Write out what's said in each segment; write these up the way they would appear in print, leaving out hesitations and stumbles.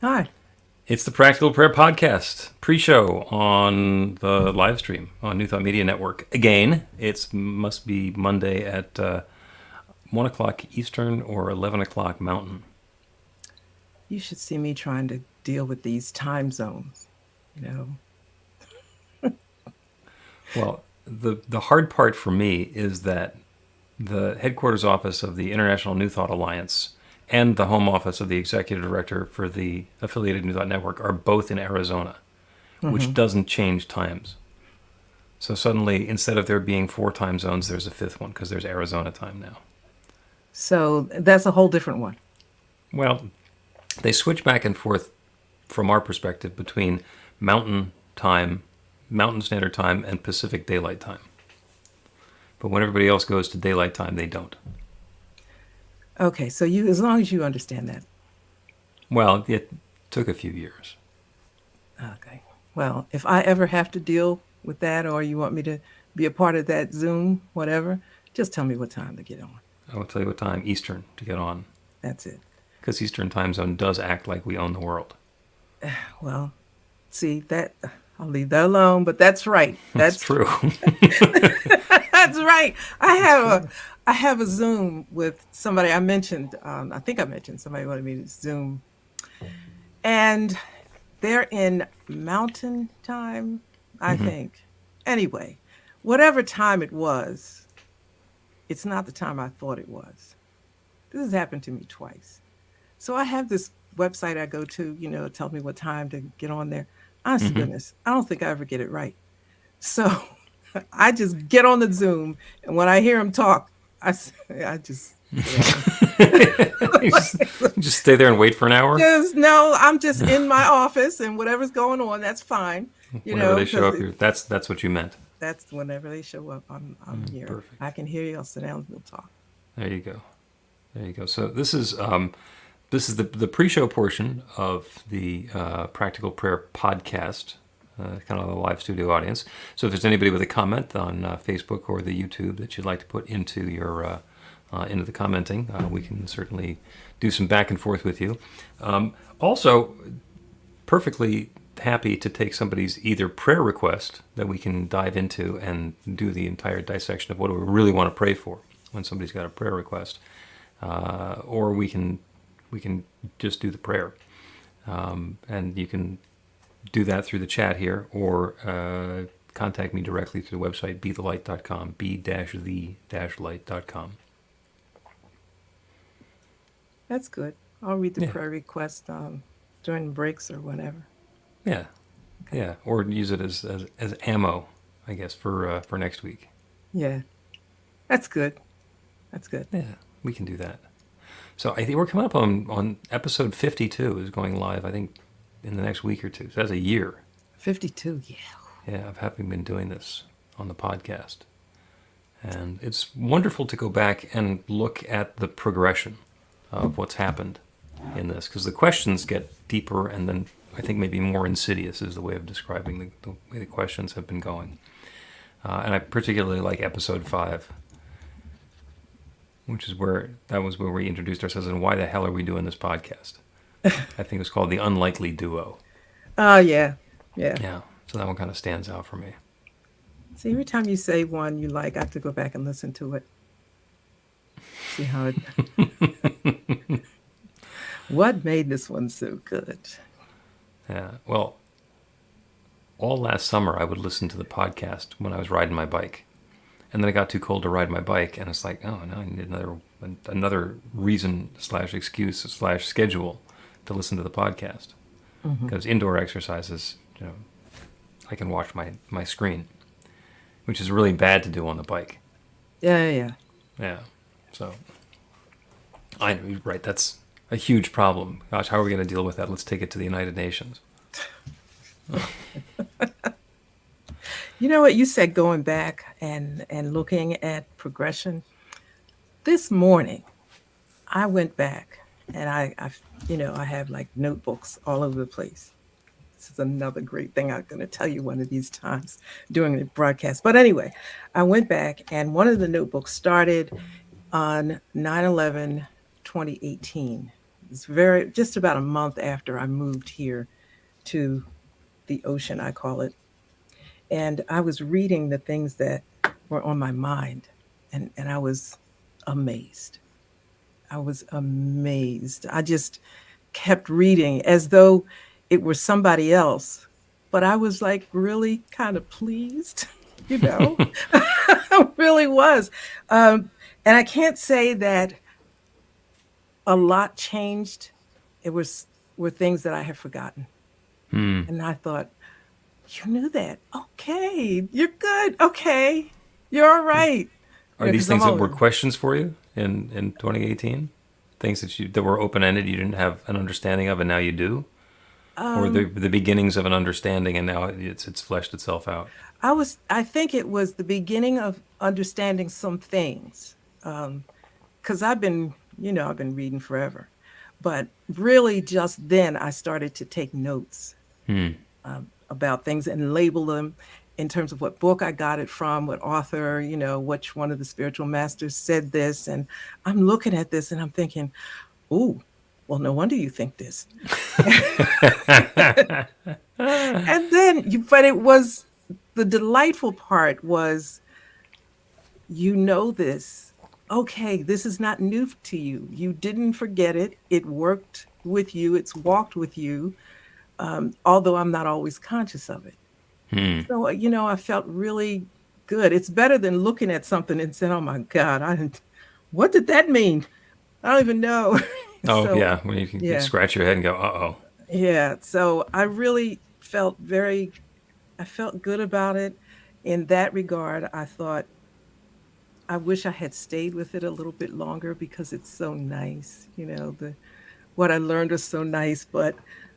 Hi. It's the Practical Prayer Podcast pre-show on the live stream on New Thought Media Network. Again, it must be Monday at 1 o'clock Eastern or 11 o'clock Mountain. You should see me trying to deal with these time zones. You know, Well, the hard part for me is that the headquarters office of the International New Thought Alliance and the home office of the executive director for the affiliated New Thought Network are both in Arizona, which hmm doesn't change times. So suddenly, instead of there being 4 time zones, there's a fifth one because there's Arizona time now. so that's a whole different one. Well, they switch back and forth from our perspective between mountain time, mountain standard time, and Pacific daylight time. But when everybody else goes to daylight time, they don't. Okay, so you, as long as you understand that. Well, it took a few years. Okay. Well, if I ever have to deal with that, or you want me to be a part of that Zoom, whatever, just tell me what time to get on. I will tell you what time Eastern to get on, That's it. because Eastern time zone does act like we own the world. Well, see that I'll leave that alone. But that's right. That's true. That's right. I That's have true. a I have a Zoom with somebody I mentioned. I think I mentioned somebody wanted me to Zoom, and they're in Mountain Time, I Mm-hmm. think. Anyway, whatever time it was, it's not the time I thought it was. This has happened to me twice. So I have this website I go to, it tells me what time to get on there. Honest to Mm-hmm. goodness, I don't think I ever get it right. So I just get on the Zoom, and when I hear him talk, I just stay on. you, just, you just stay there and wait for an hour. Just no, I'm just in my office, and whatever's going on, that's fine. Whenever they show Because up, that's what you meant. that's whenever they show up, I'm here. I Perfect. can hear you. I'll sit down and we'll talk. There you go. There you go. So this is the pre-show portion of the Practical Prayer podcast, kind of the live studio audience. So if there's anybody with a comment on Facebook or the YouTube that you'd like to put into your into the commenting, we can certainly do some back and forth with you. Also, perfectly happy to take somebody's either prayer request that we can dive into and do the entire dissection of what do we really want to pray for when somebody's got a prayer request, or we can just do the prayer, and you can do that through the chat here, or contact me directly through the website bethelight.com, b-the-light.com. That's good. I'll read the Yeah, prayer request during breaks or whatever. yeah, Okay. yeah. Or use it as ammo, I guess, for next week. Yeah, that's good. That's good. Yeah, we can do that. So I think we're coming up on episode 52 is going live, I think, in the next week or two. So that's a year, 52. Yeah. yeah, of having been doing this on the podcast. And it's wonderful to go back and look at the progression of what's happened in this, because the questions get deeper and then I think maybe more insidious is the way of describing the way the questions have been going. And I particularly like episode 5, which is that was where we introduced ourselves and why the hell are we doing this podcast? I think it was called The Unlikely Duo. Oh, yeah. Yeah. Yeah, so that one kind of stands out for me. See, every time you say one you like, I have to go back and listen to it. See how it. What made this one so good? Yeah, well, all last summer I would listen to the podcast when I was riding my bike. And then it got too cold to ride my bike, and it's like, oh, now I need another reason slash excuse slash schedule to listen to the podcast. hmm Because indoor exercises, I can watch my screen, which is really bad to do on the bike. Yeah, yeah, Yeah. So I know, you're right. That's a huge problem. Gosh, how are we going to deal with that? Let's take it to the United Nations. You know what you said, going back and looking at progression. This morning, I went back and I have like notebooks all over the place. This is another great thing I'm going to tell you one of these times during the broadcast. But anyway, I went back and one of the notebooks started on 9/11, 2018. It's just about a month after I moved here to the ocean, I call it. And I was reading the things that were on my mind, and I was amazed. I was amazed. I just kept reading as though it were somebody else, but I was like really kind of pleased, you know. I really was. Um, and I can't say that a lot changed. It was were things that I had forgotten, Hmm. and I thought, you knew that. Okay, you're good. Okay, you're all right. Are these Because I'm things that were only questions for you in 2018? Things that were open ended, you didn't have an understanding of, and now you do, or um the beginnings of an understanding, and now it's fleshed itself out. I think it was the beginning of understanding some things. Because I've been reading forever. But really, just then, I started to take notes Hmm. about things and label them in terms of what book I got it from, what author, which one of the spiritual masters said this. And I'm looking at this and I'm thinking, ooh, well, no wonder you think this. And then, but it was the delightful part was, this. Okay, this is not new to you. You didn't forget it. It worked with you, it's walked with you, although I'm not always conscious of it. Hmm. So, I felt really good. It's better than looking at something and saying, oh my God, what did that mean? I don't even know. Oh So, yeah, when you can yeah, scratch your head and go, "Uh oh." yeah. So I really I felt good about it. In that regard, I thought, I wish I had stayed with it a little bit longer because it's so nice. What I learned was so nice, but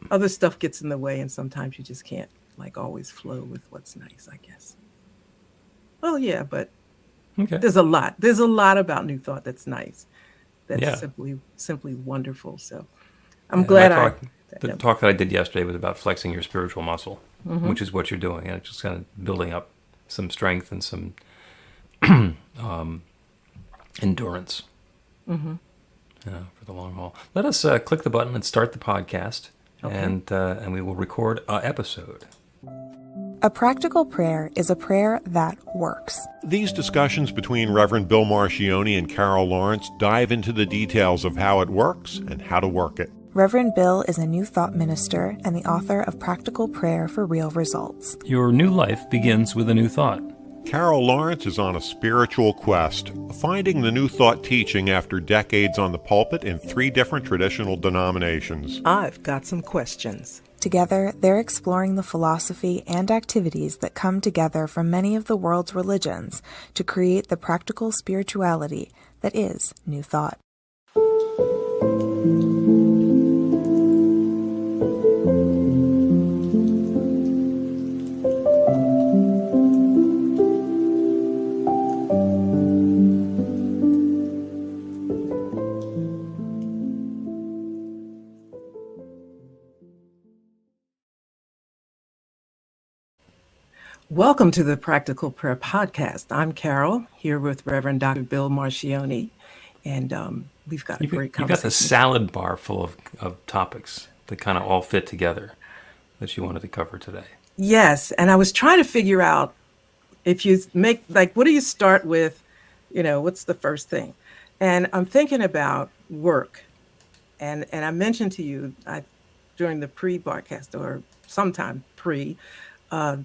other stuff gets in the way, and sometimes you just can't like always flow with what's nice, I guess. Well, yeah, but Okay. there's a lot about New Thought that's nice. That's Yeah. simply wonderful. So I'm Yeah. My glad I. talk, the talk that I did yesterday was about flexing your spiritual muscle, which is what you're doing, and it's just kind of building up some strength and some endurance Mm-hmm. for the long haul. Let us click the button and start the podcast, Okay. and we will record an episode. A practical prayer is a prayer that works. These discussions between Reverend Bill Marchiony and Carol Lawrence dive into the details of how it works and how to work it. Reverend Bill is a New Thought minister and the author of Practical Prayer for Real Results. Your new life begins with a new thought. Carol Lawrence is on a spiritual quest, finding the New Thought teaching after decades on the pulpit in 3 different traditional denominations. I've got some questions. Together, they're exploring the philosophy and activities that come together from many of the world's religions to create the practical spirituality that is New Thought. Welcome to the Practical Prayer Podcast. I'm Carol, here with Reverend Dr. Bill Marchiony, and we've got a great You got the conversation. salad bar full of topics that kind of all fit together that you wanted to cover today. Yes, and I was trying to figure out if you make like, what do you start with? What's the first thing? And I'm thinking about work, and I mentioned to you during the pre-broadcast or sometime pre. Uh,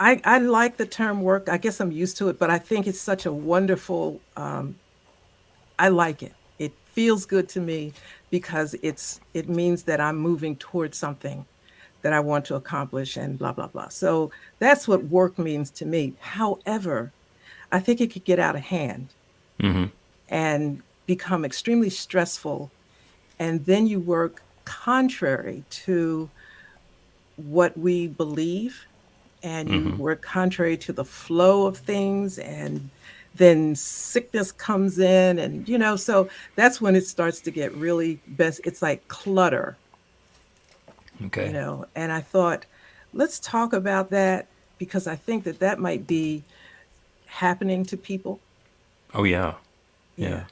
I like the term work. I guess I'm used to it, but I think it's such a wonderful. I like it. It feels good to me because it means that I'm moving towards something that I want to accomplish and blah blah blah. So that's what work means to me. However, I think it could get out of hand Mm-hmm. and become extremely stressful, and then you work contrary to what we believe, and you Mm-hmm. work contrary to the flow of things, and then sickness comes in, and so that's when it starts to get really best. It's like clutter, Okay. and I thought, let's talk about that because I think that might be happening to people. Oh yeah. Yeah.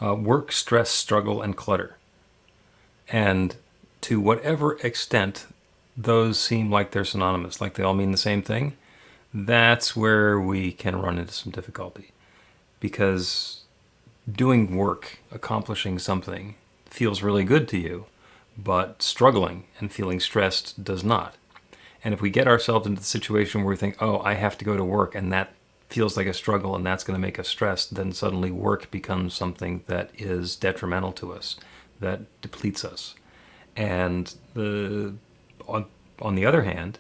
Yeah. Work, stress, struggle, and clutter. And to whatever extent those seem like they're synonymous, like they all mean the same thing, that's where we can run into some difficulty. Because doing work, accomplishing something, feels really good to you, but struggling and feeling stressed does not. And if we get ourselves into the situation where we think, oh, I have to go to work, and that feels like a struggle and that's going to make us stressed, then suddenly work becomes something that is detrimental to us, that depletes us. And on the other hand,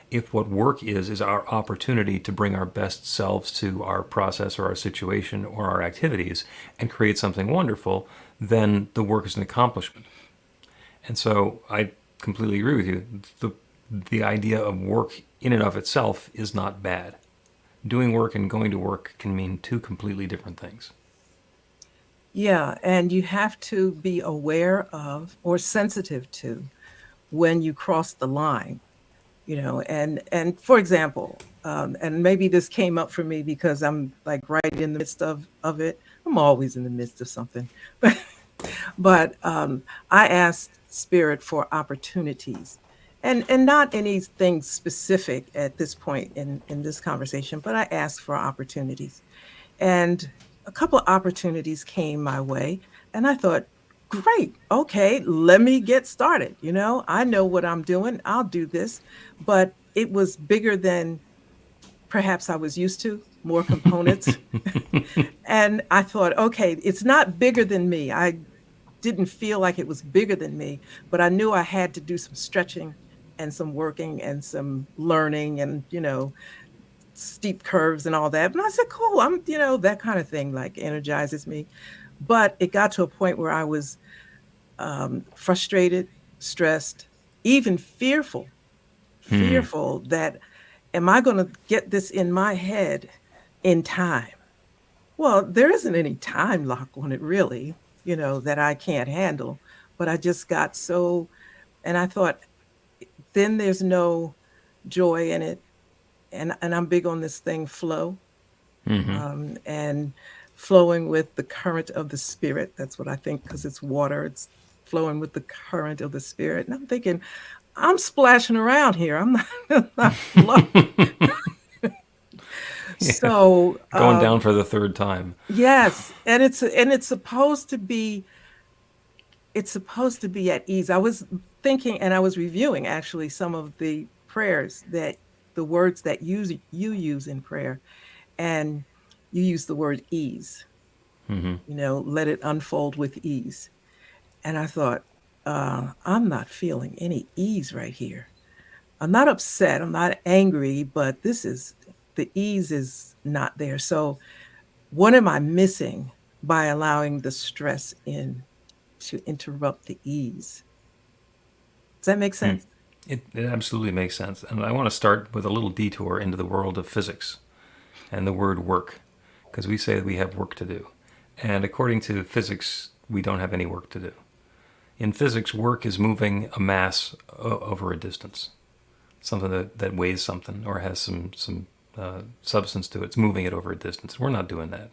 if what work is our opportunity to bring our best selves to our process or our situation or our activities and create something wonderful, then the work is an accomplishment. And so I completely agree with you. The idea of work in and of itself is not bad. Doing work and going to work can mean two completely different things. Yeah, and you have to be aware of or sensitive to when you cross the line, and for example, and maybe this came up for me because I'm like right in the midst of it. I'm always in the midst of something, but I asked Spirit for opportunities, and not anything specific at this point in this conversation, but I asked for opportunities. And a couple of opportunities came my way, and I thought, great, okay, let me get started. I know what I'm doing. I'll do this. But it was bigger than perhaps I was used to, more components. And I thought, okay, it's not bigger than me. I didn't feel like it was bigger than me, but I knew I had to do some stretching and some working and some learning and, steep curves and all that. And I said, cool, that kind of thing like energizes me. But it got to a point where I was frustrated, stressed, even fearful that am I going to get this in my head in time? Well, there isn't any time lock on it really, that I can't handle. But I just got so, and I thought, then there's no joy in it. And I'm big on this thing flow, and flowing with the current of the spirit. That's what I think, because it's water. It's flowing with the current of the spirit. And I'm thinking, I'm splashing around here. I'm not, I'm not flowing. Yeah. So Going down for the third time. yes, and it's supposed to be at ease. I was thinking, and I was reviewing actually some of the prayers that the words that you use in prayer, and you use the word ease. Let it unfold with ease. And I thought, I'm not feeling any ease right here. I'm not upset. I'm not angry, but the ease is not there. So what am I missing by allowing the stress in to interrupt the ease? Does that make sense? It absolutely makes sense. And I want to start with a little detour into the world of physics and the word work, because we say that we have work to do. And according to physics, we don't have any work to do. In physics, work is moving a mass over a distance, something that weighs something or has some substance to it. It's moving it over a distance. We're not doing that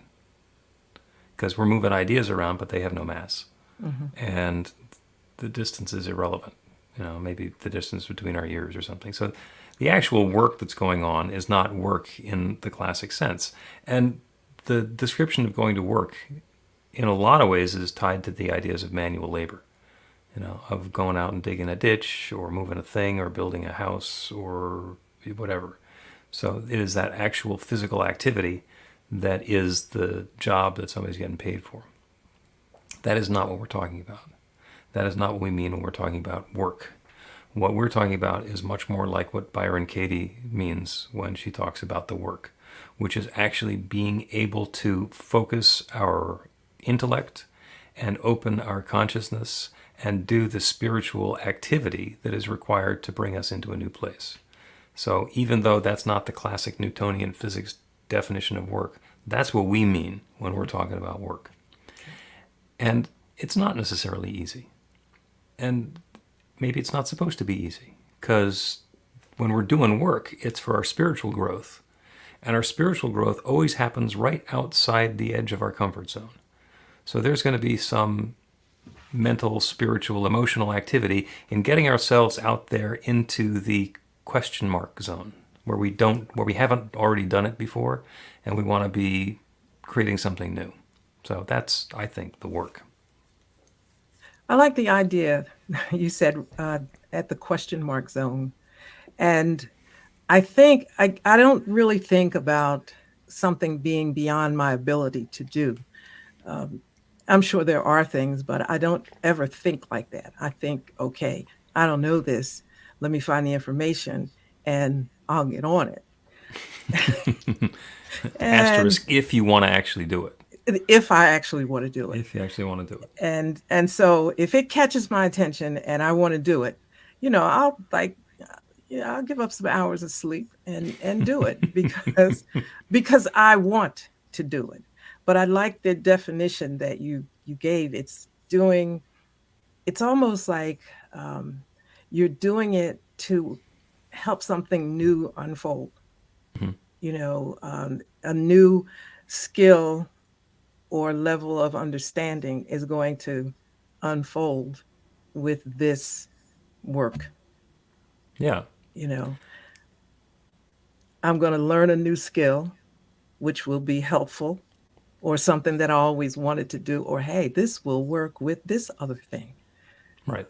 because we're moving ideas around, but they have no mass. And the distance is irrelevant. Maybe the distance between our ears or something. So the actual work that's going on is not work in the classic sense. And the description of going to work in a lot of ways is tied to the ideas of manual labor, of going out and digging a ditch or moving a thing or building a house or whatever. So it is that actual physical activity that is the job that somebody's getting paid for. That is not what we're talking about. That is not what we mean when we're talking about work. What we're talking about is much more like what Byron Katie means when she talks about the work, which is actually being able to focus our intellect and open our consciousness and do the spiritual activity that is required to bring us into a new place. So even though that's not the classic Newtonian physics definition of work, that's what we mean when we're talking about work. And it's not necessarily easy. And maybe it's not supposed to be easy, because when we're doing work, it's for our spiritual growth. And our spiritual growth always happens right outside the edge of our comfort zone. So there's going to be some mental, spiritual, emotional activity in getting ourselves out there into the question mark zone where we haven't already done it before, and we want to be creating something new. So that's, I think, the work. I like the idea you said at the question mark zone. And I think I don't really think about something being beyond my ability to do. Um, I'm sure there are things, but I don't ever think like that. I think, okay, I don't know this. Let me find the information and I'll get on it. And Asterisk, if you want to actually do it. if I actually want to do it. If you actually want to do it. And so if it catches my attention and I want to do it, I'll like I'll give up some hours of sleep and do it because I want to do it. But I like the definition that you gave. It's almost like you're doing it to help something new unfold. Mhm. A new skill or level of understanding is going to unfold with this work. Yeah. You know, I'm going to learn a new skill, which will be helpful, or something that I always wanted to do, or hey, this will work with this other thing. Right.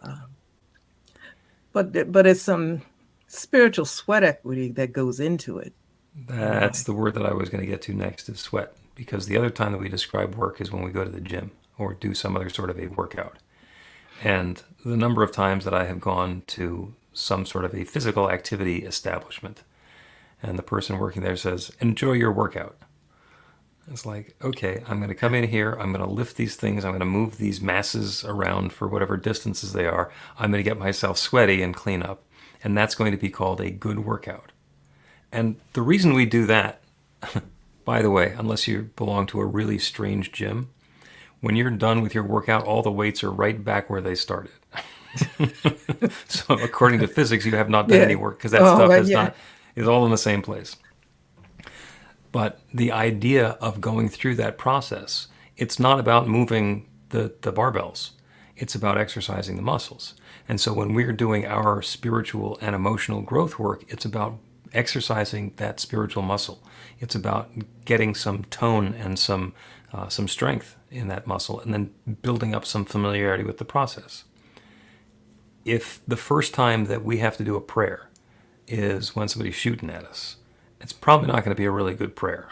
But it's some spiritual sweat equity that goes into it. That's the word that I was going to get to next is sweat, because the other time that we describe work is when we go to the gym or do some other sort of a workout. And the number of times that I have gone to some sort of a physical activity establishment and the person working there says, enjoy your workout. It's like, okay, I'm going to come in here, I'm going to lift these things, I'm going to move these masses around for whatever distances they are, I'm going to get myself sweaty and clean up, and that's going to be called a good workout. And the reason we do that, by the way, unless you belong to a really strange gym, when you're done with your workout, all the weights are right back where they started. So according to physics, you have not done any work because that stuff is all in the same place. But the idea of going through that process, it's not about moving the barbells. It's about exercising the muscles. And so when we're doing our spiritual and emotional growth work, it's about exercising that spiritual muscle. It's about getting some tone and some strength in that muscle and then building up some familiarity with the process. If the first time that we have to do a prayer is when somebody's shooting at us, it's probably not going to be a really good prayer.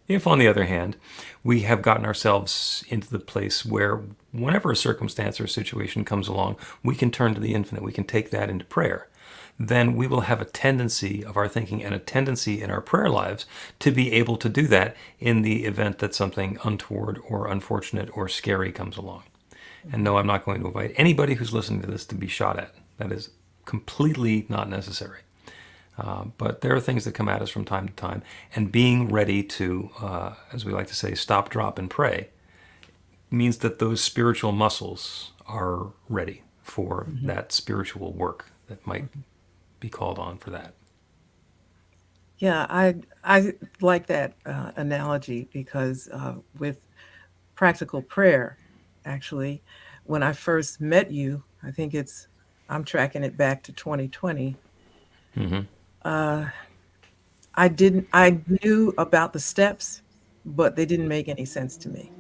If, on the other hand, we have gotten ourselves into the place where whenever a circumstance or situation comes along, we can turn to the infinite, we can take that into prayer, then we will have a tendency of our thinking and a tendency in our prayer lives to be able to do that in the event that something untoward or unfortunate or scary comes along. And no, I'm not going to invite anybody who's listening to this to be shot at. That is completely not necessary. But there are things that come at us from time to time, and being ready to, as we like to say, stop, drop, and pray means that those spiritual muscles are ready for that spiritual work that might be called on for that. Yeah, I like that analogy because with practical prayer, actually, when I first met you, I'm tracking it back to 2020. Mm-hmm. I knew about the steps, but they didn't make any sense to me,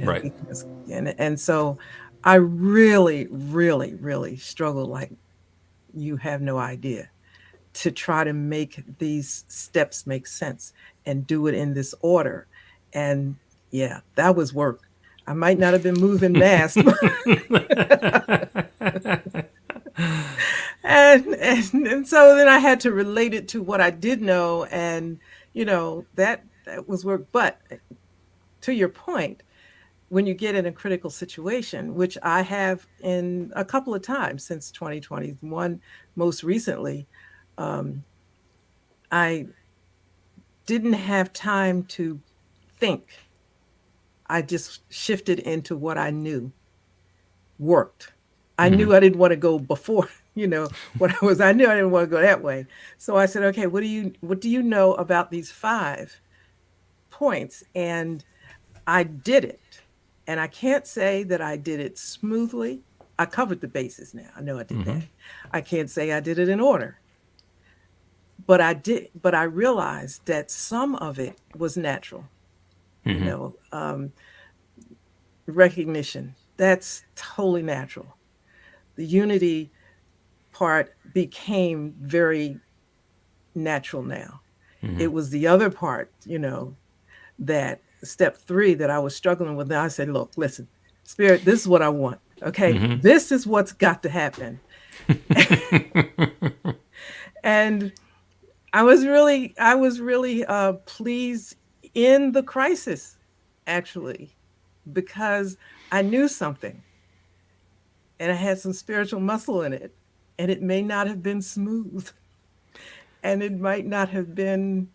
Right. because and so I really, really, really struggled like you have no idea to try to make these steps make sense and do it in this order. And yeah, that was work. I might not have been moving mass, and so then I had to relate it to what I did know, and that was work. But to your point, when you get in a critical situation, which I have in a couple of times since 2021, most recently, um, I didn't have time to think. I just shifted into what I knew worked. I Mm-hmm. knew I didn't want to go before, I knew I didn't want to go that way. So I said, okay, what do you know about these 5 points? And I did it. And I can't say that I did it smoothly. I covered the bases now. I know I did that. I can't say I did it in order. But I did, but I realized that some of it was natural, you know, recognition. That's totally natural. The unity part became very natural now. It was the other part, that step 3 that I was struggling with. Now I said, look, listen, Spirit, this is what I want. Okay. This is what's got to happen. And I was really pleased in the crisis, actually, because I knew something and I had some spiritual muscle in it, and it may not have been smooth, and it might not have been,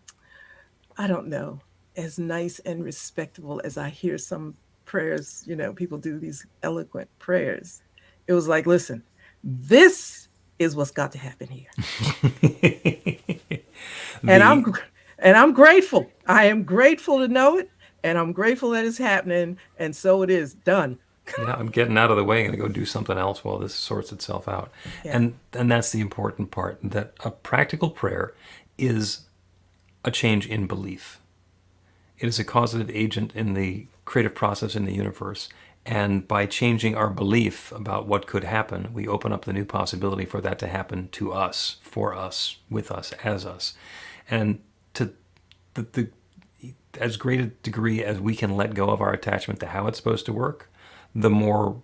I don't know, as nice and respectable as I hear some prayers, people do these eloquent prayers. It was like, listen, this is what's got to happen here. And The I'm grateful. I am grateful to know it, and I'm grateful that it's happening, and so it is done. Yeah, I'm getting out of the way. I'm going to go do something else while this sorts itself out. Yeah. And that's the important part, that a practical prayer is a change in belief. It is a causative agent in the creative process in the universe. And by changing our belief about what could happen, we open up the new possibility for that to happen to us, for us, with us, as us. And to the as great a degree as we can let go of our attachment to how it's supposed to work, the more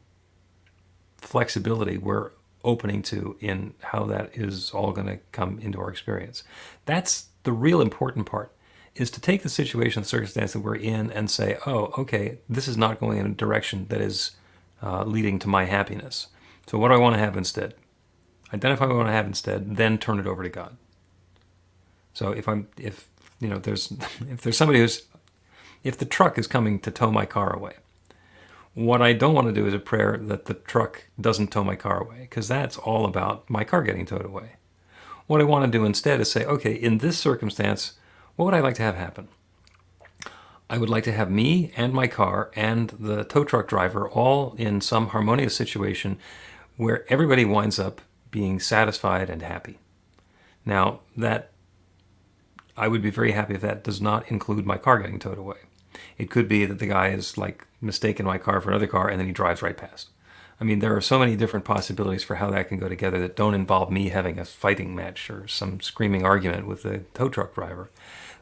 flexibility we're opening to in how that is all going to come into our experience. That's the real important part, is to take the situation, the circumstance that we're in, and say, oh, okay, this is not going in a direction that is leading to my happiness. So what do I want to have instead? Identify what I want to have instead, then turn it over to God. So if there's somebody if the truck is coming to tow my car away, what I don't want to do is a prayer that the truck doesn't tow my car away, because that's all about my car getting towed away. What I want to do instead is say, okay, in this circumstance, what would I like to have happen? I would like to have me and my car and the tow truck driver all in some harmonious situation where everybody winds up being satisfied and happy. Now, that I would be very happy if that does not include my car getting towed away. It could be that the guy is like mistaken my car for another car and then he drives right past. I mean, there are so many different possibilities for how that can go together that don't involve me having a fighting match or some screaming argument with the tow truck driver.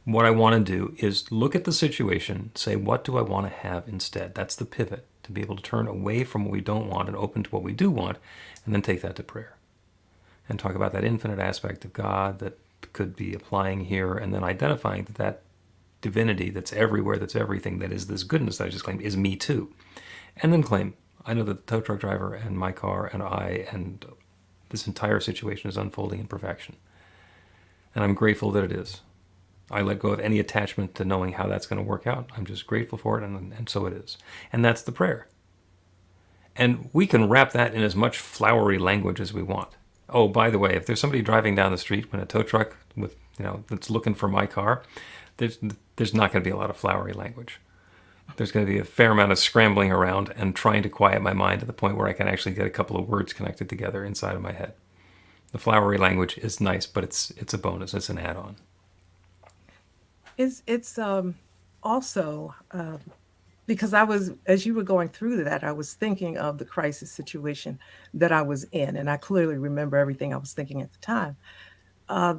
What I want to do is look at the situation, say, what do I want to have instead? That's the pivot, to be able to turn away from what we don't want and open to what we do want, and then take that to prayer. And talk about that infinite aspect of God that could be applying here, and then identifying that divinity that's everywhere, that's everything, that is this goodness that I just claimed, is me too. And then claim, I know that the tow truck driver and my car and I and this entire situation is unfolding in perfection. And I'm grateful that it is. I let go of any attachment to knowing how that's going to work out. I'm just grateful for it, and so it is. And that's the prayer. And we can wrap that in as much flowery language as we want. Oh, by the way, if there's somebody driving down the street when a tow truck with, that's looking for my car, there's not going to be a lot of flowery language. There's going to be a fair amount of scrambling around and trying to quiet my mind to the point where I can actually get a couple of words connected together inside of my head. The flowery language is nice, but it's a bonus. It's an add-on. It's also because as you were going through that, I was thinking of the crisis situation that I was in, and I clearly remember everything I was thinking at the time. Uh,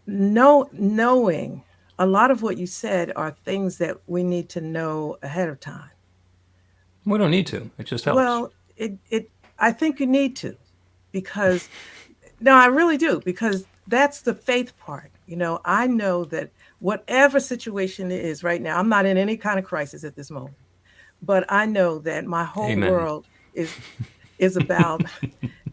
knowing a lot of what you said are things that we need to know ahead of time. We don't need to. It just helps. Well, I think you need to, because no, I really do, because that's the faith part. I know that whatever situation it is right now, I'm not in any kind of crisis at this moment, but I know that my whole Amen. world is about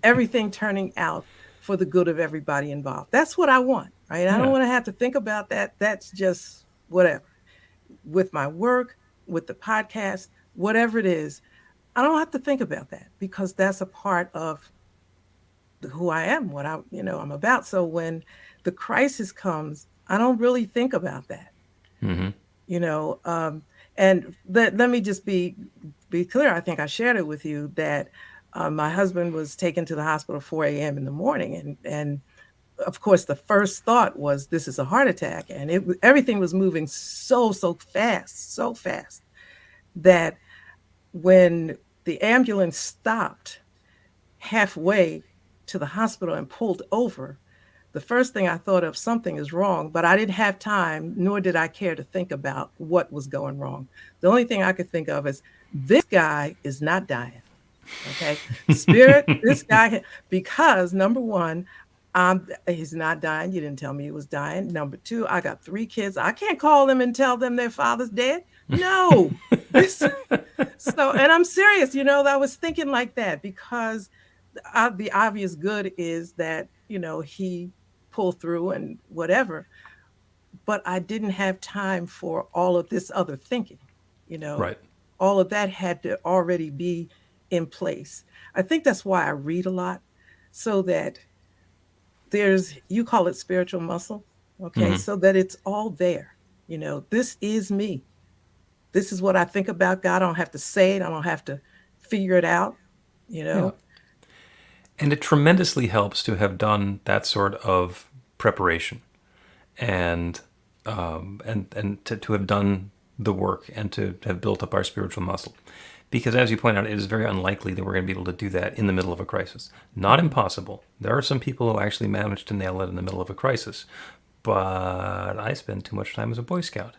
everything turning out for the good of everybody involved. That's what I want, right? I don't Yeah. want to have to think about that. That's just whatever. With my work, with the podcast, whatever it is, I don't have to think about that, because that's a part of who I am, what I'm about. So when the crisis comes, I don't really think about that. Mm-hmm. You know, um, And let me just be clear. I think I shared it with you that my husband was taken to the hospital at 4 a.m. in the morning, and of course the first thought was this is a heart attack, and everything was moving so fast that when the ambulance stopped halfway to the hospital and pulled over, the first thing I thought of, something is wrong, but I didn't have time, nor did I care to think about what was going wrong. The only thing I could think of is this guy is not dying. Okay. Spirit, this guy, because number one, he's not dying. You didn't tell me he was dying. Number two, I got 3 kids. I can't call them and tell them their father's dead. No. This, so, and I'm serious, I was thinking like that because the obvious good is that, he pulled through and whatever, but I didn't have time for all of this other thinking, you know, Right. all of that had to already be in place. I think that's why I read a lot so that you call it spiritual muscle, okay, Hmm. so that it's all there. This is me. This is what I think about God. I don't have to say it. I don't have to figure it out, you Yeah. know? And it tremendously helps to have done that sort of preparation and to have done the work and to have built up our spiritual muscle. Because as you point out, it is very unlikely that we're going to be able to do that in the middle of a crisis. Not Mhm. impossible. There are some people who actually manage to nail it in the middle of a crisis. But I spend too much time as a Boy Scout.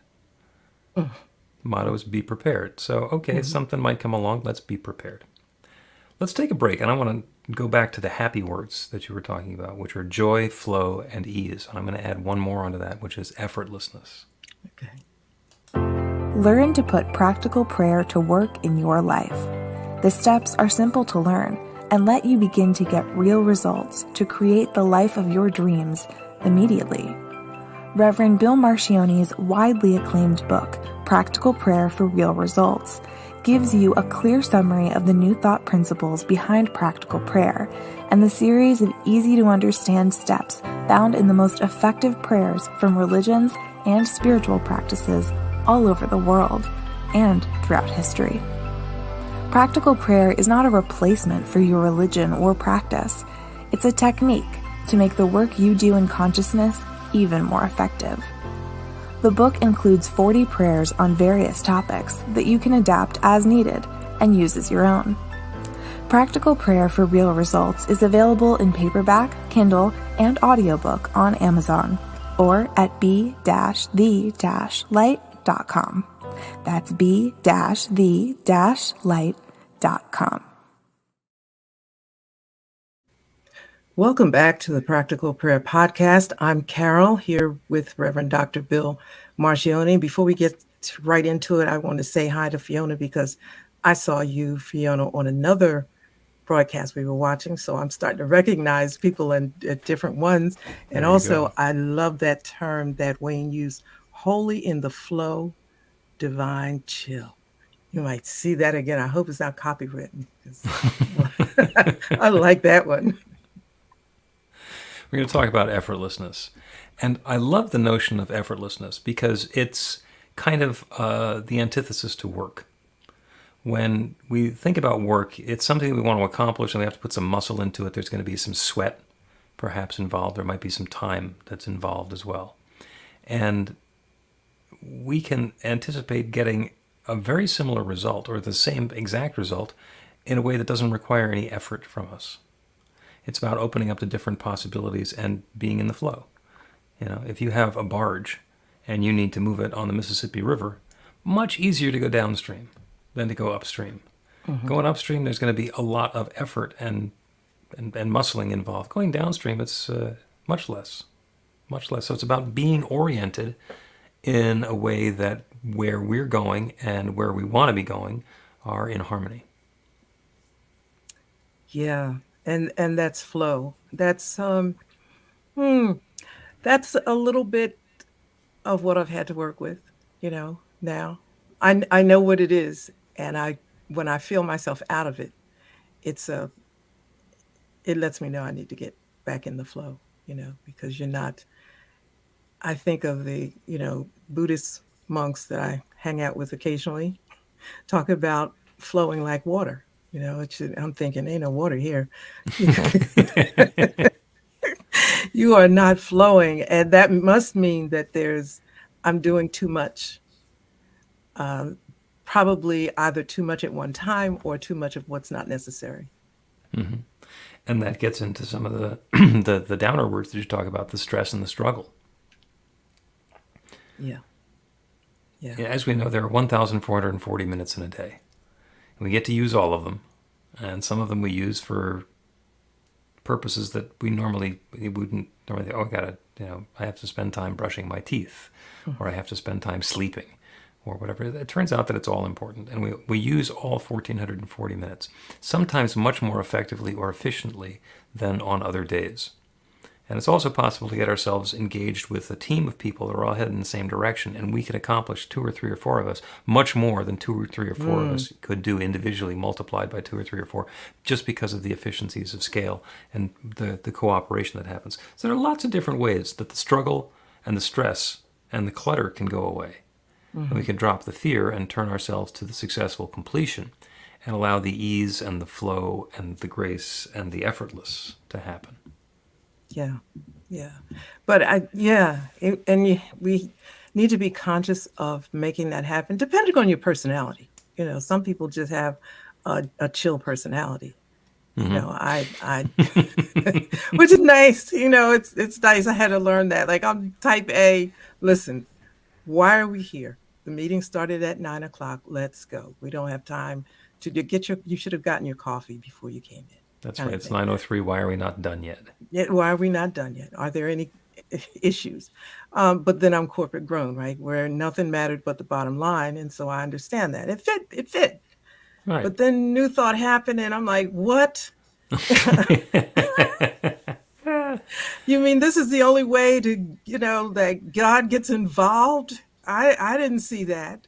Motto is be prepared. So, okay, Mhm. something might come along. Let's be prepared. Let's take a break, and I want to go back to the happy words that you were talking about, which are joy, flow, and ease. And I'm going to add one more onto that, which is effortlessness. Okay. Learn to put practical prayer to work in your life. The steps are simple to learn and let you begin to get real results to create the life of your dreams immediately. Reverend Bill Marchiony's widely acclaimed book, Practical Prayer for Real Results, gives you a clear summary of the New Thought principles behind practical prayer and the series of easy-to-understand steps found in the most effective prayers from religions and spiritual practices all over the world and throughout history. Practical prayer is not a replacement for your religion or practice. It's a technique to make the work you do in consciousness even more effective. The book includes 40 prayers on various topics that you can adapt as needed and use as your own. Practical Prayer for Real Results is available in paperback, Kindle, and audiobook on Amazon or at b-the-light.com. That's b-the-light.com. Welcome back to the Practical Prayer Podcast. I'm Carol here with Reverend Dr. Bill Marchiony. Before we get right into it, I want to say hi to Fiona because I saw you, Fiona, on another broadcast we were watching. So I'm starting to recognize people at different ones. And There you go. also, I love that term that Wayne used, holy in the flow, divine chill. You might see that again. I hope it's not copywritten. 'Cause I like that one. We're going to talk about effortlessness. And I love the notion of effortlessness because it's kind of the antithesis to work. When we think about work, it's something we want to accomplish and we have to put some muscle into it. There's going to be some sweat perhaps involved. There might be some time that's involved as well. And we can anticipate getting a very similar result or the same exact result in a way that doesn't require any effort from us. It's about opening up to different possibilities and being in the flow. If you have a barge and you need to move it on the Mississippi River, much easier to go downstream than to go upstream. Mhm. Going upstream, there's going to be a lot of effort and muscling involved. Going downstream, it's much less. So it's about being oriented in a way that where we're going and where we want to be going are in harmony. Yeah, and that's flow. Hmm, that's a little bit of what I've had to work with, now. I know what it is, and when I feel myself out of it, it's a it lets me know I need to get back in the flow, because you're not. I think of the, Buddhist monks that I hang out with occasionally talk about flowing like water. I'm thinking, ain't no water here. You are not flowing. And that must mean that I'm doing too much. Um, Probably either too much at one time or too much of what's not necessary. And that gets into some of the the downer words that you talk about, the stress and the struggle. Yeah. Yeah. As we know, there are 1,440 minutes in a day. And we get to use all of them. And some of them we use for purposes that we wouldn't normally, I have to spend time brushing my teeth, or I have to spend time sleeping, or whatever. It turns out that it's all important. And we use all 1,440 minutes, sometimes much more effectively or efficiently than on other days. And it's also possible to get ourselves engaged with a team of people that are all heading in the same direction, and we can accomplish 2 or 3 or 4 of us much more than 2 or 3 or 4 of us could do individually, multiplied by 2 or 3 or 4, just because of the efficiencies of scale and the cooperation that happens. So there are lots of different ways that the struggle and the stress and the clutter can go away. And we can drop the fear and turn ourselves to the successful completion and allow the ease and the flow and the grace and the effortless to happen. Yeah. Yeah. But we need to be conscious of making that happen, depending on your personality. Some people just have a chill personality. I which is nice. It's nice. I had to learn that. Like, I'm type A. Listen, why are we here? The meeting started at 9:00. Let's go. We don't have time to you should have gotten your coffee before you came in. That's right. It's 9:03. Why are we not done yet? Why are we not done yet? Are there any issues? But then I'm corporate grown, right? Where nothing mattered but the bottom line. And so I understand that. It fit. Right. But then new thought happened and I'm like, what? You mean this is the only way to, that God gets involved? I didn't see that.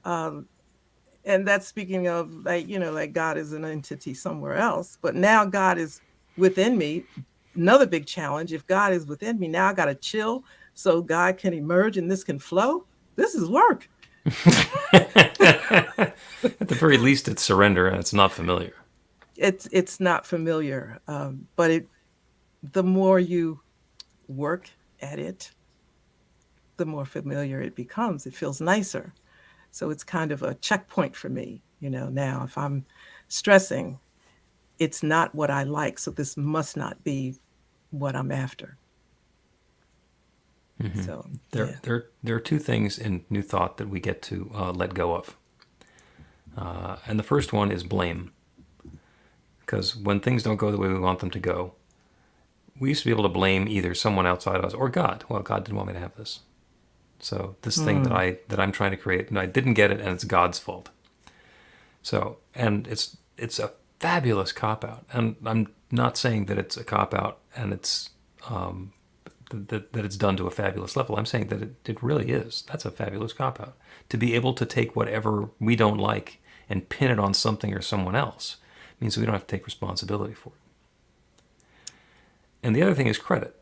And that's speaking of, like God is an entity somewhere else. But now God is within me. Another big challenge. If God is within me, now I got to chill so God can emerge and this can flow. This is work. At the very least, it's surrender, and it's not familiar. It's not familiar. But the more you work at it, the more familiar it becomes. It feels nicer. So it's kind of a checkpoint for me. Now if I'm stressing, it's not what I like. So this must not be what I'm after. Mm-hmm. So there are 2 things in New Thought that we get to let go of. And the first one is blame. Because when things don't go the way we want them to go, we used to be able to blame either someone outside of us or God. Well, God didn't want me to have this. So this thing that I'm trying to create, and I didn't get it, and it's God's fault. So, and it's a fabulous cop-out. And I'm not saying that it's a cop-out and it's that it's done to a fabulous level. I'm saying that it really is. That's a fabulous cop-out. To be able to take whatever we don't like and pin it on something or someone else means we don't have to take responsibility for it. And the other thing is credit.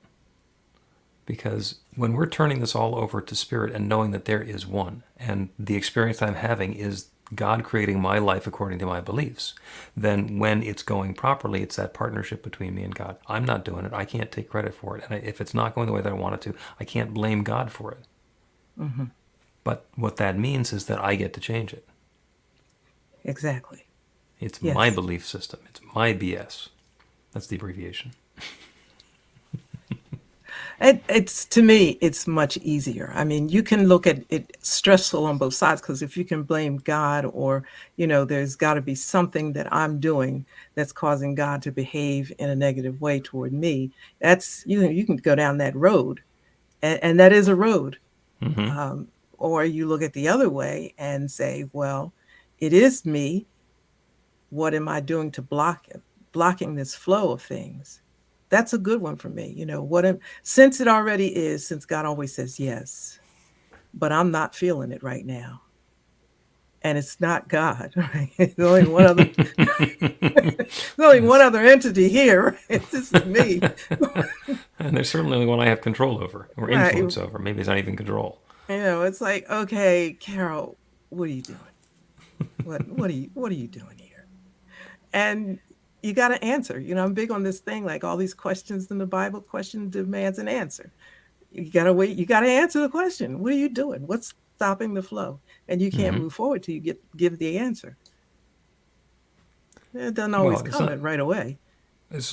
Because when we're turning this all over to Spirit and knowing that there is one, and the experience I'm having is God creating my life according to my beliefs, then when it's going properly, it's that partnership between me and God. I'm not doing it. I can't take credit for it. And if it's not going the way that I want it to, I can't blame God for it. Mm-hmm. But what that means is that I get to change it. Exactly. It's my belief system. It's my BS. That's the abbreviation. To me, it's much easier. I mean, you can look at it stressful on both sides, because if you can blame God, or, there's got to be something that I'm doing that's causing God to behave in a negative way toward me. That's, you can go down that road, and that is a road. Mm-hmm. Or you look at the other way and say, well, it is me. What am I doing to blocking this flow of things? That's a good one for me. Since it already is, since God always says yes, but I'm not feeling it right now. And it's not God, right? There's only one other, there's only one other entity here, right? This is me. And there's certainly only one I have control over, or influence over. Maybe it's not even control. It's like, okay, Carol, what are you doing? What are you doing here? And you got to answer. I'm big on this thing, like all these questions in the Bible, question demands an answer. You got to wait. You got to answer the question. What are you doing? What's stopping the flow? And you can't Hmm. move forward till you give the answer. It doesn't always Well, it's come not. in right away. It's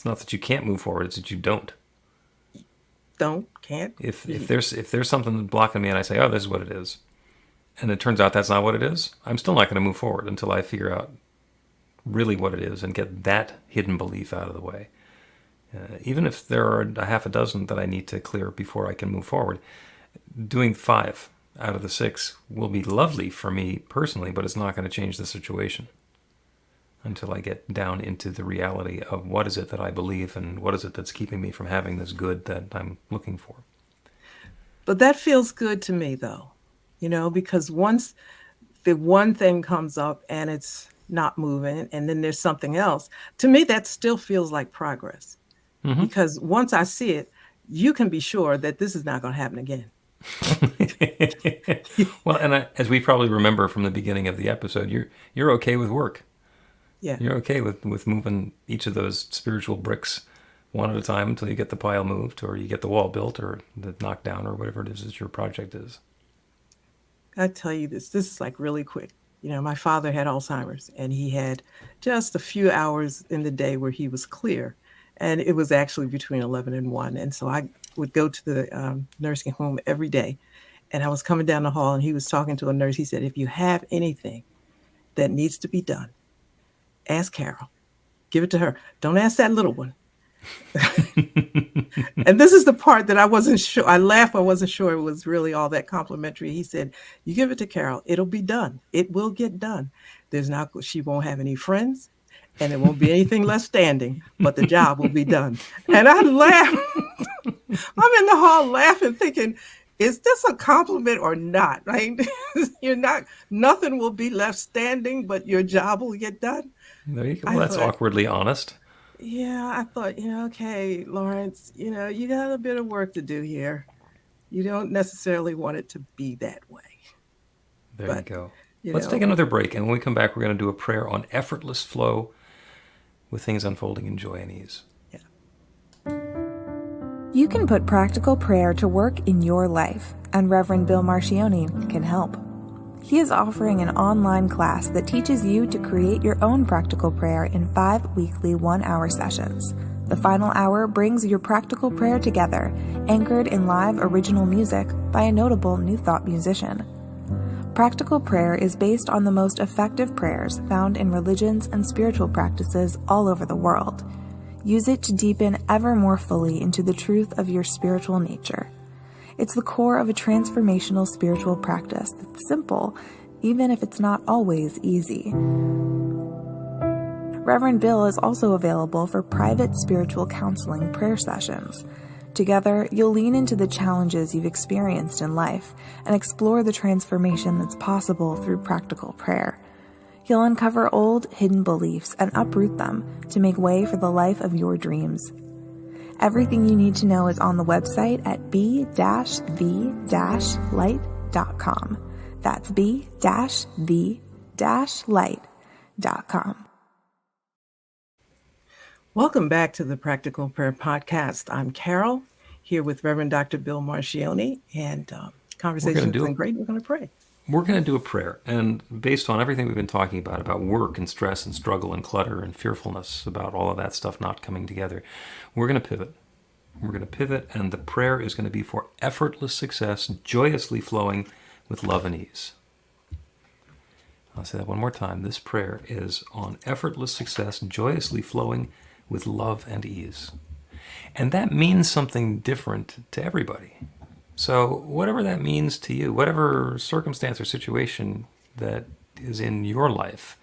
not that you can't move forward; it's that you don't. Don't, can't. If there's something blocking me, and I say, "Oh, this is what it is," and it turns out that's not what it is, I'm still not going to move forward until I figure out really what it is and get that hidden belief out of the way. Even if there are a half a dozen that I need to clear before I can move forward, doing 5 out of the 6 will be lovely for me personally, but it's not going to change the situation until I get down into the reality of what is it that I believe and what is it that's keeping me from having this good that I'm looking for. But that feels good to me, though, because once the one thing comes up and it's not moving, and then there's something else, to me, that still feels like progress. Mm-hmm. Because once I see it, you can be sure that this is not going to happen again. Well, and as we probably remember from the beginning of the episode, you're okay with work. Yeah. You're okay with moving each of those spiritual bricks one at a time until you get the pile moved, or you get the wall built, or the knocked down, or whatever it is that your project is. I tell you this is like really quick. My father had Alzheimer's, and he had just a few hours in the day where he was clear. And it was actually between 11 and 1. And so I would go to the nursing home every day. And I was coming down the hall, and he was talking to a nurse. He said, if you have anything that needs to be done, ask Carol. Give it to her. Don't ask that little one. And this is the part that I wasn't sure. I laughed. I wasn't sure it was really all that complimentary. He said, you give it to Carol. It'll be done. It will get done. She won't have any friends, and there won't be anything left standing, but the job will be done. And I laughed. I'm in the hall laughing, thinking, is this a compliment or not? Right? Nothing will be left standing, but your job will get done. There you go. I Well, that's thought, awkwardly honest. yeah, I thought, okay, Lawrence, you got a bit of work to do here. You don't necessarily want it to be that way. There you But, go. you Let's take know, another break, and when we come back, we're going to do a prayer on effortless flow with things unfolding in joy and ease. yeah. You can put practical prayer to work in your life, and Reverend Bill Marchiony can help. He is offering an online class that teaches you to create your own practical prayer in 5 weekly 1-hour sessions. The final hour brings your practical prayer together, anchored in live original music by a notable New Thought musician. Practical prayer is based on the most effective prayers found in religions and spiritual practices all over the world. Use it to deepen ever more fully into the truth of your spiritual nature. It's the core of a transformational spiritual practice that's simple, even if it's not always easy. Reverend Bill is also available for private spiritual counseling prayer sessions. Together, you'll lean into the challenges you've experienced in life and explore the transformation that's possible through practical prayer. You'll uncover old, hidden beliefs and uproot them to make way for the life of your dreams. Everything you need to know is on the website at b-v-light.com. That's b-v-light.com. Welcome back to the Practical Prayer Podcast. I'm Carol, here with Reverend Dr. Bill Marchiony, and conversation has been great. We're going to pray. We're going to do a prayer, and based on everything we've been talking about work and stress and struggle and clutter and fearfulness, about all of that stuff not coming together, we're going to pivot. We're going to pivot, and the prayer is going to be for effortless success, joyously flowing with love and ease. I'll say that one more time. This prayer is on effortless success, joyously flowing with love and ease. And that means something different to everybody. So whatever that means to you, whatever circumstance or situation that is in your life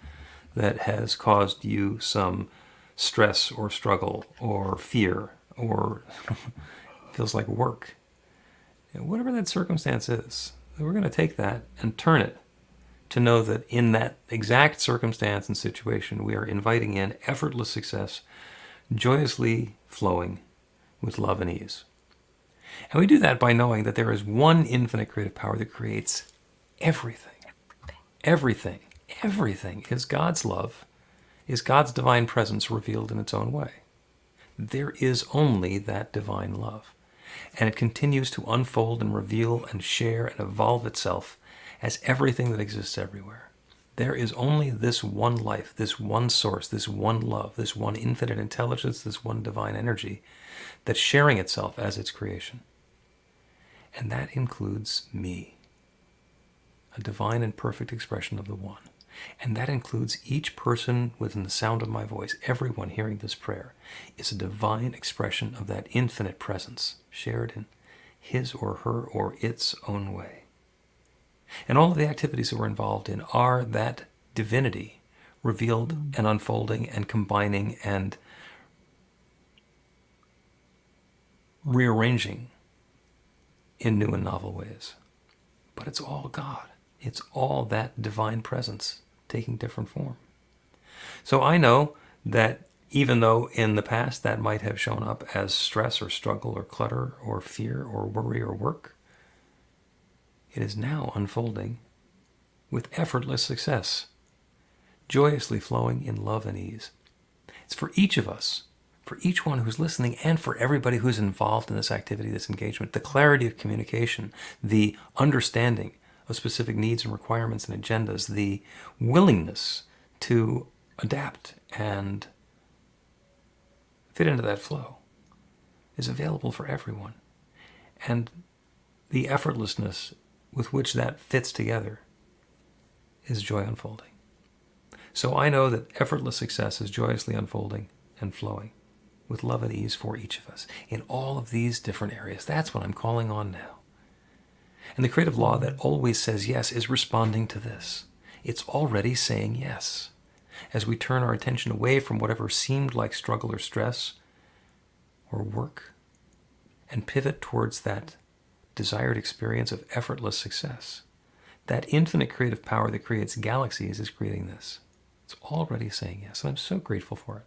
that has caused you some stress or struggle or fear or feels like work, whatever that circumstance is, we're going to take that and turn it to know that in that exact circumstance and situation, we are inviting in effortless success, joyously flowing with love and ease. And we do that by knowing that there is one infinite creative power that creates everything. Everything. Everything is God's love, is God's divine presence revealed in its own way. There is only that divine love. And it continues to unfold and reveal and share and evolve itself as everything that exists everywhere. There is only this one life, this one source, this one love, this one infinite intelligence, this one divine energy that's sharing itself as its creation. And that includes me, a divine and perfect expression of the one. And that includes each person within the sound of my voice. Everyone hearing this prayer is a divine expression of that infinite presence, shared in his or her or its own way. And all of the activities that we're involved in are that divinity revealed and unfolding and combining and rearranging in new and novel ways. But it's all God. It's all that divine presence taking different form. So I know that even though in the past that might have shown up as stress or struggle or clutter or fear or worry or work, it is now unfolding with effortless success, joyously flowing in love and ease. It's for each of us, for each one who's listening, and for everybody who's involved in this activity, this engagement, the clarity of communication, the understanding of specific needs and requirements and agendas, the willingness to adapt and fit into that flow is available for everyone. And the effortlessness with which that fits together is joy unfolding. So I know that effortless success is joyously unfolding and flowing with love and ease for each of us in all of these different areas. That's what I'm calling on now. And the creative law that always says yes is responding to this. It's already saying yes. As we turn our attention away from whatever seemed like struggle or stress or work and pivot towards that desired experience of effortless success, that infinite creative power that creates galaxies is creating this. It's already saying yes, and I'm so grateful for it.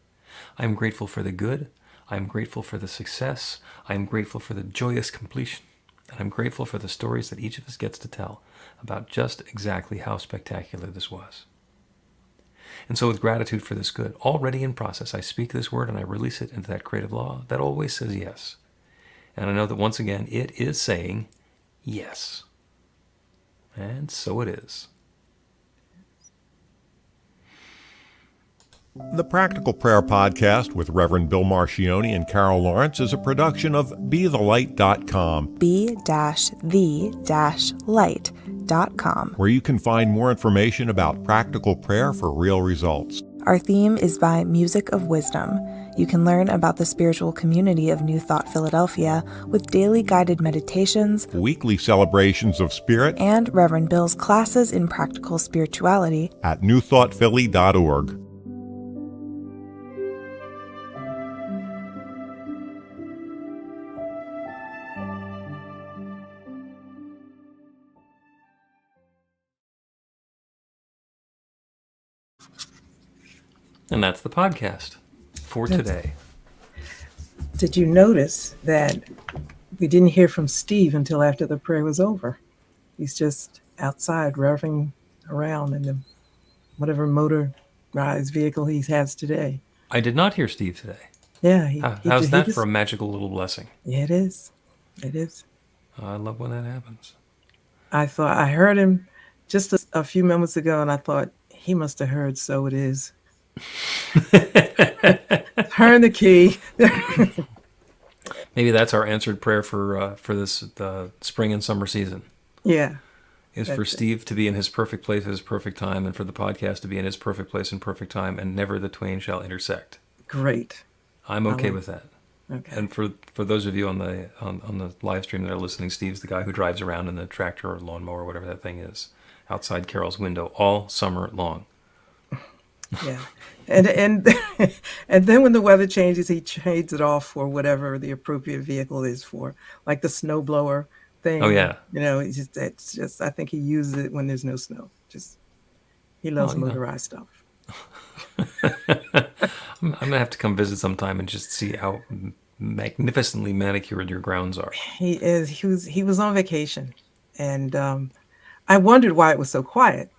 I'm grateful for the good. I'm grateful for the success. I'm grateful for the joyous completion. And I'm grateful for the stories that each of us gets to tell about just exactly how spectacular this was. And so with gratitude for this good, already in process, I speak this word and I release it into that creative law that always says yes. And I know that once again, it is saying yes. And so it is. The Practical Prayer Podcast with Reverend Bill Marchiony and Carol Lawrence is a production of BeTheLight.com, be-the-light.com, where you can find more information about practical prayer for real results. Our theme is by Music of Wisdom. You can learn about the spiritual community of New Thought Philadelphia with daily guided meditations, Weekly celebrations of spirit and Reverend Bill's classes in practical spirituality at newthoughtphilly.org. And that's the podcast for today. Did you notice that we didn't hear from Steve until after the prayer was over? He's just outside revving around in the whatever motorized vehicle he has today. I did not hear Steve today. Yeah. How's that for a magical little blessing? Yeah, it is. It is. I love when that happens. I thought I heard him just a few moments ago, and I thought he must have heard, so it is. Turn the key. Maybe that's our answered prayer for this spring and summer season. Yeah. Is for Steve to be in his perfect place at his perfect time, and for the podcast to be in his perfect place and perfect time, and never the twain shall intersect. Great. I'm okay with that. Okay. And for those of you on the live stream that are listening, Steve's the guy who drives around in the tractor or lawnmower, whatever that thing is, outside Carol's window all summer long. Yeah. And and then when the weather changes, he trades it off for whatever the appropriate vehicle is for, like the snowblower thing. Oh, yeah. You know, it's just I think he uses it when there's no snow. Just he loves motorized stuff. I'm gonna have to come visit sometime and just see how magnificently manicured your grounds are. He is. He was on vacation, and I wondered why it was so quiet,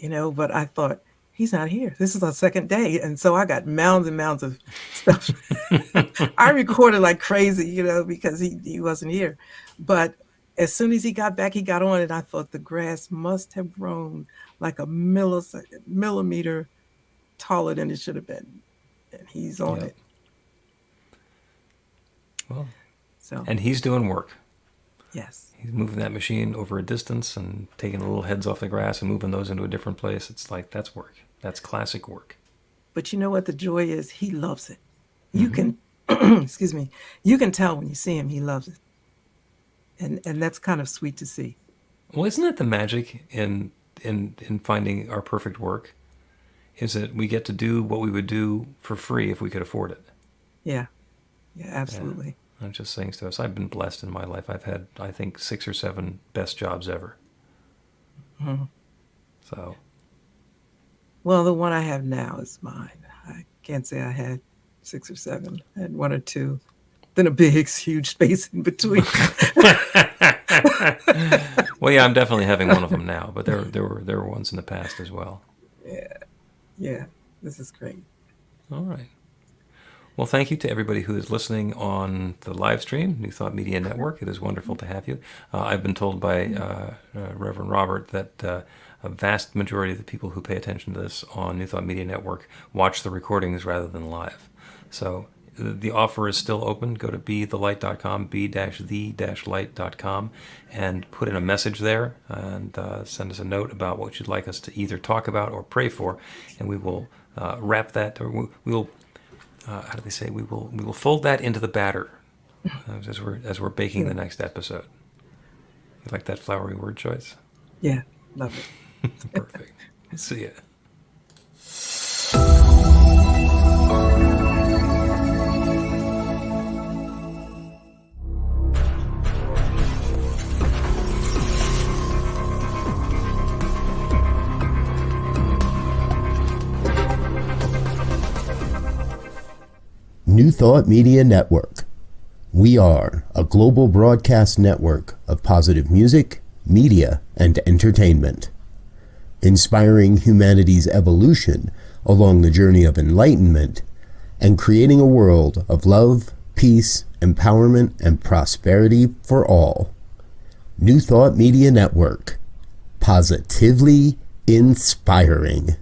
But I thought he's not here. This is our second day, and so I got mounds and mounds of stuff. I recorded like crazy, because he wasn't here. But as soon as he got back, he got on, and I thought the grass must have grown like a millimeter taller than it should have been, and he's on Yep. it. Well, So and he's doing work. yes, He's moving that machine over a distance and taking the little heads off the grass and moving those into a different place. It's like, that's work. That's classic work. but you know what the joy is? He loves it. You can, excuse me, you can tell when you see him, he loves it, and that's kind of sweet to see. Well, isn't that the magic in finding our perfect work? Is that we get to do what we would do for free if we could afford it. Yeah, absolutely. I'm just saying to us, I've been blessed in my life. I've had, I think, 6 or 7 best jobs ever. So, Well, the one I have now is mine. I can't say I had 6 or 7. I had 1 or 2. Then a big, huge space in between. well, yeah, I'm definitely having one of them now, but there were ones in the past as well. Yeah, this is great. All right. Well, thank you to everybody who is listening on the live stream, New Thought Media Network. It is wonderful to have you. I've been told by Reverend Robert that a vast majority of the people who pay attention to this on New Thought Media Network watch the recordings rather than live. So the offer is still open. Go to bethelight.com, b-the-light.com, and put in a message there and send us a note about what you'd like us to either talk about or pray for, and we will wrap that, or we will how do they say? We will fold that into the batter as we're baking the next episode. You like that flowery word choice? Yeah, love it. Perfect. See ya. New Thought Media Network. We are a global broadcast network of positive music, media, and entertainment, inspiring humanity's evolution along the journey of enlightenment and creating a world of love, peace, empowerment, and prosperity for all. New Thought Media Network. Positively inspiring.